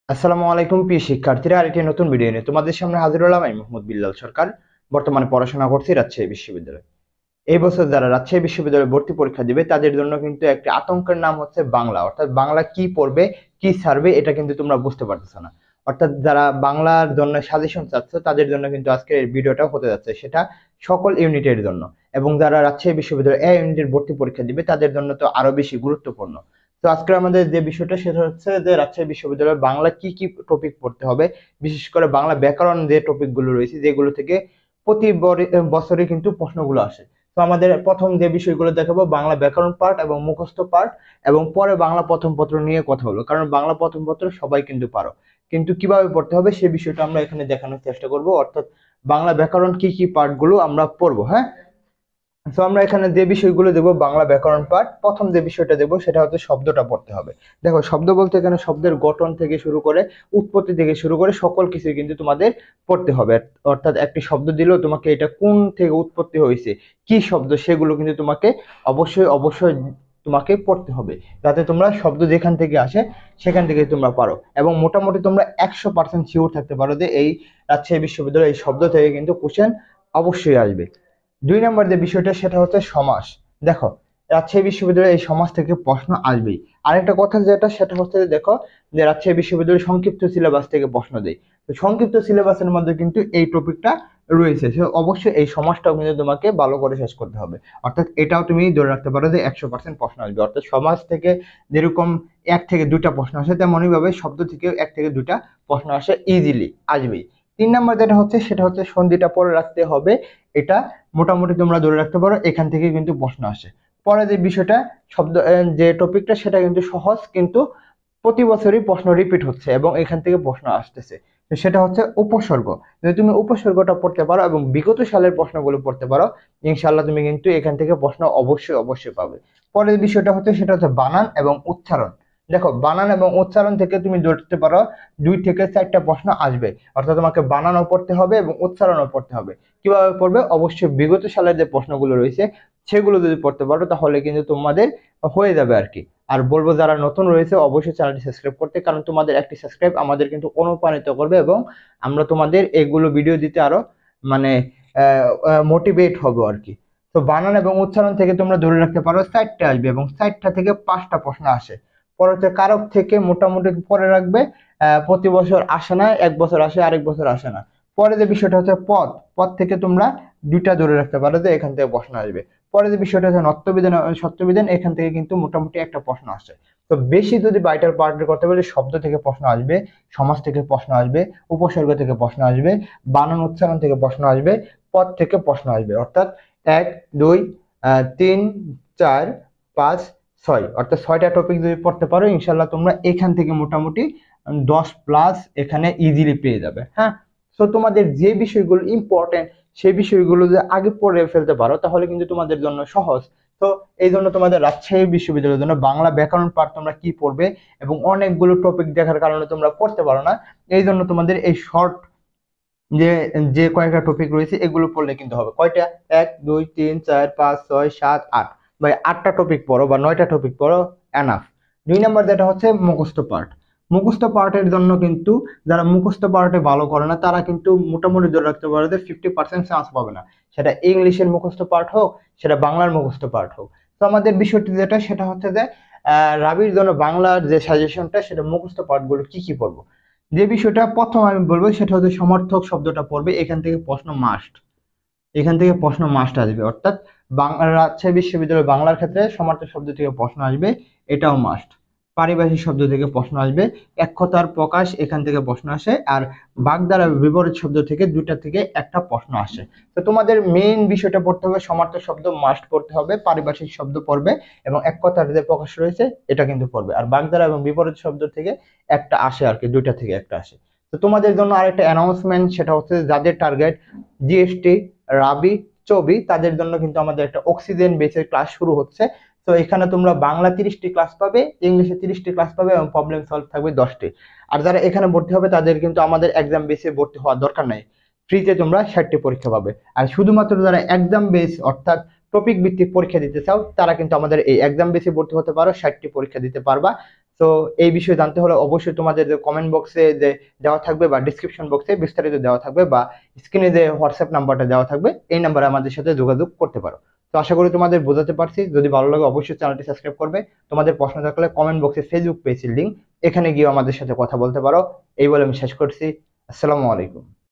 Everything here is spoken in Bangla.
আসসালামু আলাইকুম প্রিয় শিক্ষার্থীরা, আরেকটি নতুন ভিডিও নিয়ে তোমাদের সামনে হাজির হলাম। আমি মোহাম্মদ বিল্লাল সরকার। বর্তমানে পড়াশোনা করছি রাজশাহী বিশ্ববিদ্যালয়ে। এই বছর যারা রাজশাহী বিশ্ববিদ্যালয়ে ভর্তি পরীক্ষা দিবে তাদের জন্য কিন্তু একটি আতঙ্কের নাম হচ্ছে বাংলা। অর্থাৎ বাংলা কি পড়বে, কি ছাড়বে, এটা কিন্তু তোমরা বুঝতে পারতেছো না। অর্থাৎ যারা বাংলার জন্য সাজেশন চাচ্ছ তাদের জন্য কিন্তু আজকের এই ভিডিওটা হতে যাচ্ছে, সেটা সকল ইউনিটের জন্য। এবং যারা রাজশাহী বিশ্ববিদ্যালয়ে এ ইউনিটের ভর্তি পরীক্ষা দিবে তাদের জন্য তো আরো বেশি গুরুত্বপূর্ণ। তো আজকে আমাদের যে বিষয়টা সেটা হচ্ছে যে রাজশাহী বিশ্ববিদ্যালয়ে বাংলা কি কি টপিক পড়তে হবে, বিশেষ করে বাংলা ব্যাকরণ যে টপিকগুলো রয়েছে যেগুলো থেকে প্রতি বছরে কিন্তু প্রশ্নগুলো আসে। তো আমাদের প্রথম যে বিষয়গুলো দেখাবো বাংলা ব্যাকরণ পার্ট এবং মুখস্থ পার্ট, এবং পরে বাংলা প্রথম পত্র নিয়ে কথা হলো, কারণ বাংলা প্রথম পত্র সবাই কিন্তু পারো, কিন্তু কিভাবে পড়তে হবে সেই বিষয়টা আমরা এখানে দেখানোর চেষ্টা করব। অর্থাৎ বাংলা ব্যাকরণ কি কি পার্ট গুলো আমরা পড়বো। হ্যাঁ, তো আমরা এখানে যে বিষয়গুলো দেবো বাংলা ব্যাকরণ পাঠ, প্রথম যে বিষয়টা দেবো সেটা হচ্ছে শব্দটা পড়তে হবে। দেখো, শব্দ বলতে এখানে শব্দের গঠন থেকে শুরু করে উৎপত্তি থেকে শুরু করে সকল কিছু কিন্তু তোমাদের পড়তে হবে। অর্থাৎ একটি শব্দ দিলেও তোমাকে এটা কোন থেকে উৎপত্তি হয়েছে, কি শব্দ, সেগুলো কিন্তু তোমাকে অবশ্যই অবশ্যই তোমাকে পড়তে হবে, যাতে তোমরা শব্দ যেখান থেকে আসে সেখান থেকে তোমরা পারো। এবং মোটামুটি তোমরা 100% শিওর থাকতে পারো যে এই রাজশাহী বিশ্ববিদ্যালয়ের এই শব্দ থেকে কিন্তু কোশ্চেন অবশ্যই আসবে। দুই নম্বর যে বিষয়টা সেটা হচ্ছে সমাস। দেখো, রাজশাহী বিশ্ববিদ্যালয়ে এই সমাজ থেকে প্রশ্ন আসবেই। আরেকটা কথা যেটা সেটা হচ্ছে যে দেখো, যে রাজশাহী বিশ্ববিদ্যালয় সংক্ষিপ্ত সিলেবাস থেকে প্রশ্ন দেয়। তো সংক্ষিপ্ত সিলেবাসের মধ্যে কিন্তু এই টপিকটা রয়েছে, সে অবশ্যই এই সমাজটাও কিন্তু তোমাকে ভালো করে শেষ করতে হবে। অর্থাৎ এটাও তুমি ধরে রাখতে পারো যে 100% প্রশ্ন আসবে। অর্থাৎ সমাজ থেকে যেরকম 1 থেকে 2টা প্রশ্ন আসে, তেমনই ভাবে শব্দ থেকে 1 থেকে 2টা প্রশ্ন আসে, ইজিলি আসবেই। 3 নম্বর যেটা হচ্ছে সেটা হচ্ছে সন্ধিটা পরে রাখতে হবে। এটা মোটামুটি তোমরা ধরে রাখতে পারো, এখান থেকে কিন্তু প্রশ্ন আসে। পরে যে বিষয়টা শব্দ যে টপিকটা সেটা কিন্তু সহজ, কিন্তু প্রতি বছরই প্রশ্ন রিপিট হচ্ছে এবং এখান থেকে প্রশ্ন আসতেছে। তো সেটা হচ্ছে উপসর্গ। যদি তুমি উপসর্গটা পড়তে পারো এবং বিগত সালের প্রশ্নগুলো পড়তে পারো, ইনশাআল্লাহ তুমি কিন্তু এখান থেকে প্রশ্ন অবশ্যই অবশ্যই পাবে। পরের বিষয়টা হচ্ছে সেটা হচ্ছে বানান এবং উচ্চারণ। দেখো, বানান এবং উচ্চারণ থেকে তুমি ধরতে পারো 2 থেকে 4টা প্রশ্ন আসবে। অর্থাৎ তোমাকে বানানও পড়তে হবে এবং উচ্চারণও পড়তে হবে। কিভাবে পড়বে? অবশ্যই বিগত সালের যে প্রশ্নগুলো রয়েছে সেগুলো যদি পড়তে পারো তাহলে কিন্তু তোমাদের হয়ে যাবে আর কি। আর বলবো যারা নতুন রয়েছে অবশ্যই চ্যানেলটি সাবস্ক্রাইব করতে, কারণ তোমাদের একটি সাবস্ক্রাইব আমাদের কিন্তু অনুপ্রাণিত করবে এবং আমরা তোমাদের এগুলো ভিডিও দিতে আরো মানে মোটিভেট হবো আর কি। তো বানান এবং উচ্চারণ থেকে তোমরা ধরে রাখতে পারো 4টে আসবে এবং 4টা থেকে 5টা প্রশ্ন আসে। পরে হচ্ছে কারক থেকে মোটামুটি পরে রাখবে, প্রতি বছর আসে না, 1 বছর আসে, আরেক বছর আসে না। পরে যে বিষয়টা হচ্ছে পদ, পদ থেকে তোমরা 2টা ধরে রাখতে পারো যে এখান থেকে প্রশ্ন আসবে। পরে যে বিষয়টা হচ্ছে নত্যবিধান সত্যবিধান, এখান থেকে কিন্তু মোটামুটি একটা প্রশ্ন আসে। তো বেশি যদি বাইটার পার্টের করতে বলি, শব্দ থেকে প্রশ্ন আসবে, সমাজ থেকে প্রশ্ন আসবে, উপসর্গ থেকে প্রশ্ন আসবে, বানান উচ্চারণ থেকে প্রশ্ন আসবে, পদ থেকে প্রশ্ন আসবে। অর্থাৎ 1 2 3 4 5 6, অর্থাৎ 6টা টপিক যদি পড়তে পারো ইনশাল্লাহ তোমরা এখান থেকে মোটামুটি 10+ এখানে ইজিলি পেয়ে যাবে। হ্যাঁ, তো তোমাদের যে বিষয়গুলো ইম্পর্টেন্ট সেই বিষয়গুলো যদি আগে পড়ে ফেলতে পারো তাহলে কিন্তু তোমাদের জন্য সহজ। তো এই জন্য তোমাদের রাজশাহী বিশ্ববিদ্যালয়ের জন্য বাংলা ব্যাকরণ পাঠ তোমরা কি পড়বে, এবং অনেকগুলো টপিক দেখার কারণে তোমরা পড়তে পারো না, এই জন্য তোমাদের এই শর্ট যে যে কয়েকটা টপিক রয়েছে এগুলো পড়লে কিন্তু হবে। কয়টা? 1 2 3 4 5 6 7 8, ভাই 8টা টপিক পড়ো বা 9টা টপিক পড়ো, এনাফ। 2 নম্বর যেটা হচ্ছে মুখস্থ পার্ট। মুখস্থ পার্টের জন্য কিন্তু যারা মুখস্থ পার্টে ভালো করে না তারা কিন্তু মোটামুটি ধরে রাখতে পারে যে 50% চান্স পাবে না, সেটা ইংলিশের মুখস্থ পার্ট হোক, সেটা বাংলার মুখস্থ পার্ট হোক। তো আমাদের বিষয়টি যেটা সেটা হচ্ছে যে রাবির জন্য বাংলার যে সাজেশনটা সেটা মুখস্থ পার্টগুলো কি কি পড়বো। যে বিষয়টা প্রথম আমি বলবো সেটা হচ্ছে সমর্থক শব্দটা পড়বে, এখান থেকে প্রশ্ন মাস্ট, এখান থেকে প্রশ্ন মাস্ট আসবে। অর্থাৎ বাংলা রাজশাহী বিশ্ববিদ্যালয় বাংলার ক্ষেত্রে সমার্থক শব্দ থেকে প্রশ্ন আসবে, এটাও মাস্ট। পারিভাষিক শব্দ থেকে প্রশ্ন আসবে, এক কথার প্রকাশ এখান থেকে প্রশ্ন আসে, আর বাগধারা বিপরীত শব্দ থেকে 2টা থেকে একটা প্রশ্ন আসে। তো তোমাদের মেইন বিষয়টা পড়তে হবে, সমার্থক শব্দ মাস্ট পড়তে হবে, পারিভাষিক শব্দ পড়বে, এবং এক কথার যে প্রকাশ রয়েছে এটা কিন্তু পড়বে। আর বাগধারা এবং বিপরীত শব্দ থেকে একটা আসে আর কি, 2টা থেকে একটা আসে। তো তোমাদের জন্য আরেকটা অ্যানাউন্সমেন্ট, সেটা হচ্ছে যাদের টার্গেট জিএসটি, রাবি, চবি, তাদের জন্য কিন্তু আমাদের একটা অক্সিজেন বেসের ক্লাস শুরু হচ্ছে। তো এখানে তোমরা বাংলা 30টি ক্লাস পাবে, ইংলিশে 30টি ক্লাস পাবে এবং প্রবলেম সলভ থাকবে 10টি। আর যারা এখানে ভর্তি হবে তাদের কিন্তু আমাদের এক্সাম বেসে ভর্তি হওয়ার দরকার নাই, ফ্রিতে তোমরা 60টি পরীক্ষা পাবে। আর শুধুমাত্র যারা এক্সাম বেস অর্থাৎ টপিক ভিত্তিক পরীক্ষা দিতে চাও তারা কিন্তু আমাদের এই এক্সাম বেসে ভর্তি হতে পারো, 60টি পরীক্ষা দিতে পারবা। তো এই বিষয়ে জানতে হলে অবশ্যই তোমাদের যে কমেন্ট বক্সে যে দেওয়া থাকবে বা ডিসক্রিপশন বক্সে বিস্তারিত দেওয়া থাকবে বা স্ক্রিনে যে হোয়াটসঅ্যাপ নাম্বারটা দেওয়া থাকবে এই নাম্বারে আমাদের সাথে যোগাযোগ করতে পারো। তো আশা করি তোমাদের বোঝাতে পারছি। যদি ভালো লাগে অবশ্যই চ্যানেলটি সাবস্ক্রাইব করবে। তোমাদের প্রশ্ন থাকলে কমেন্ট বক্সে ফেসবুক পেজের লিংক, এখানে গিয়ে আমাদের সাথে কথা বলতে পারো। এই বলে আমি শেষ করছি। আসসালামু আলাইকুম।